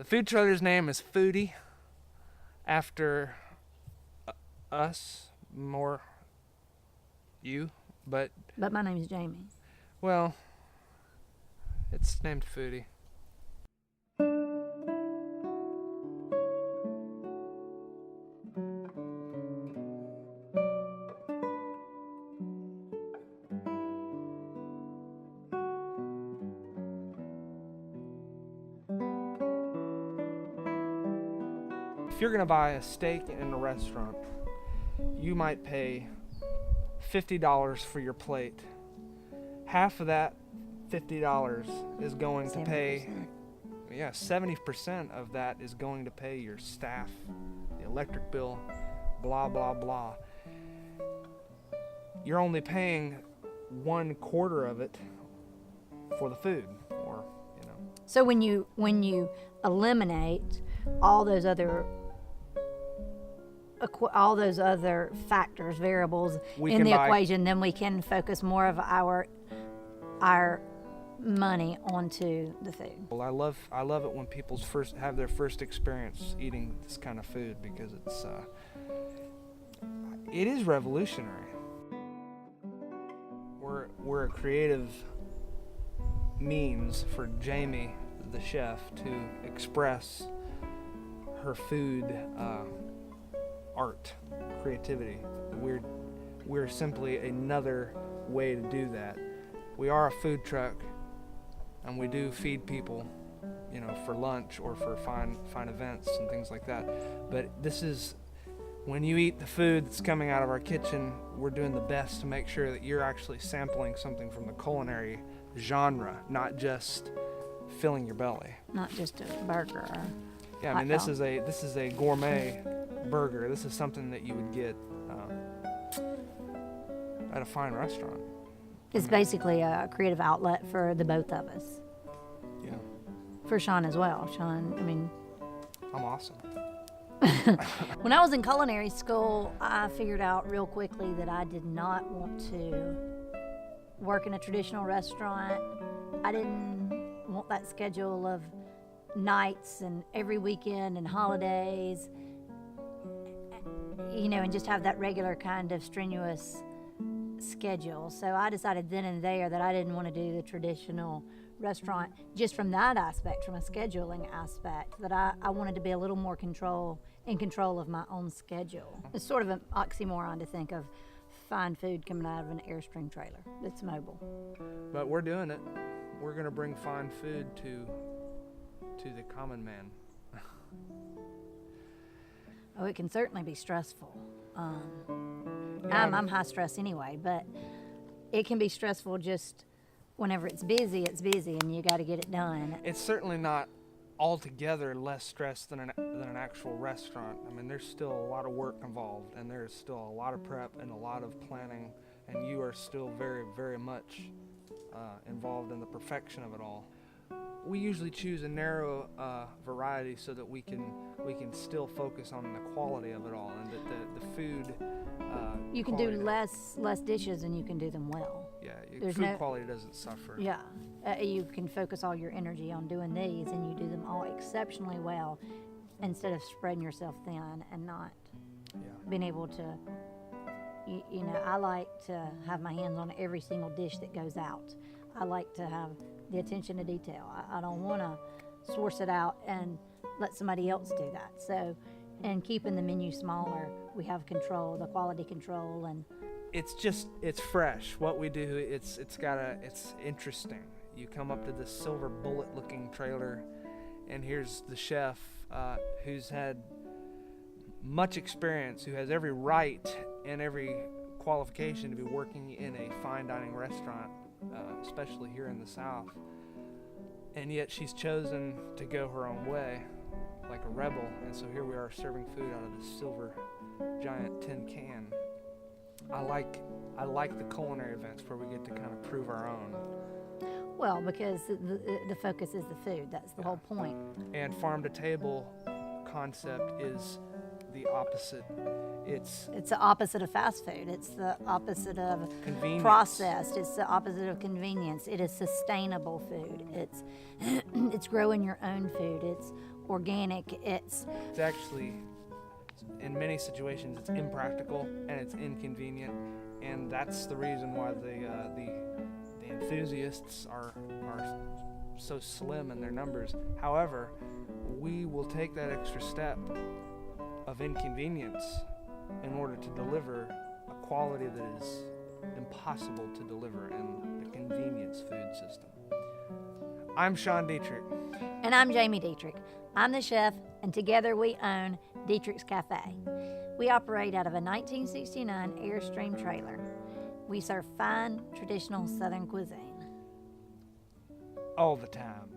The food trailer's name is Foodie, after us, more you, but my name is Jamie. well, it's named Foodie. If you're gonna buy a steak in a restaurant, you might pay $50 for your plate. Half of that $50 is going to pay, 70% of that is going to pay your staff, the electric bill, blah, blah, blah. You're only paying 1/4 of it for the food, or, you know. So when you eliminate all those other factors, variables in the equation, then we can focus more of our money onto the food. Well, I love it when people have their first experience eating this kind of food, because it is revolutionary. We're a creative means for Jamie, the chef, to express her food art, creativity. We're simply another way to do that. We are a food truck, and we do feed people, you know, for lunch or for fine events and things like that. But this is, when you eat the food that's coming out of our kitchen, we're doing the best to make sure that you're actually sampling something from the culinary genre, not just filling your belly. Not just a burger. Yeah, I mean, this is a gourmet burger. This is something that you would get at a fine restaurant. It's basically a creative outlet for the both of us. Yeah. For Sean as well. Sean, I mean, I'm awesome. when I was in culinary school, I figured out real quickly that I did not want to work in a traditional restaurant. I didn't want that schedule of nights and every weekend and holidays, you know, and just have that regular kind of strenuous schedule. So I decided then and there that I didn't want to do the traditional restaurant just from that aspect, from a scheduling aspect, that I wanted to be a little more in control of my own schedule. It's sort of an oxymoron to think of fine food coming out of an Airstream trailer that's mobile. But we're doing it. We're going to bring fine food to the common man. Oh, it can certainly be stressful. I'm high stress anyway, but it can be stressful just whenever it's busy and you got to get it done. It's certainly not altogether less stress than an actual restaurant. I mean, there's still a lot of work involved, and there's still a lot of prep and a lot of planning, and you are still very, very much involved in the perfection of it all. We usually choose a narrow variety so that we can still focus on the quality of it all, and that the food. You can do less dishes and you can do them well. Yeah, food quality doesn't suffer. Yeah, you can focus all your energy on doing these, and you do them all exceptionally well, instead of spreading yourself thin and not being able to. You know, I like to have my hands on every single dish that goes out. I like to have the attention to detail. I don't want to source it out and let somebody else do that. So, and keeping the menu smaller, we have control, the quality control, and it's fresh. What we do, it's interesting. You come up to this silver bullet looking trailer, and here's the chef who's had much experience, who has every right and every qualification to be working in a fine dining restaurant, especially here in the South. And yet she's chosen to go her own way, like a rebel. And so here we are serving food out of this silver giant tin can. I like the culinary events where we get to kind of prove our own. Well, because the focus is the food. That's the whole point. And farm to table concept is the opposite. It's the opposite of fast food. It's the opposite of convenience. Processed. It's the opposite of convenience. It is sustainable food. It's growing your own food. It's organic. It's actually, in many situations, it's impractical and it's inconvenient, and that's the reason why the enthusiasts are so slim in their numbers. However, we will take that extra step of inconvenience in order to deliver a quality that is impossible to deliver in the convenience food system. I'm Sean Dietrich. And I'm Jamie Dietrich. I'm the chef, and together we own Dietrichs Cafe. We operate out of a 1969 Airstream trailer. We serve fine, traditional Southern cuisine. All the time.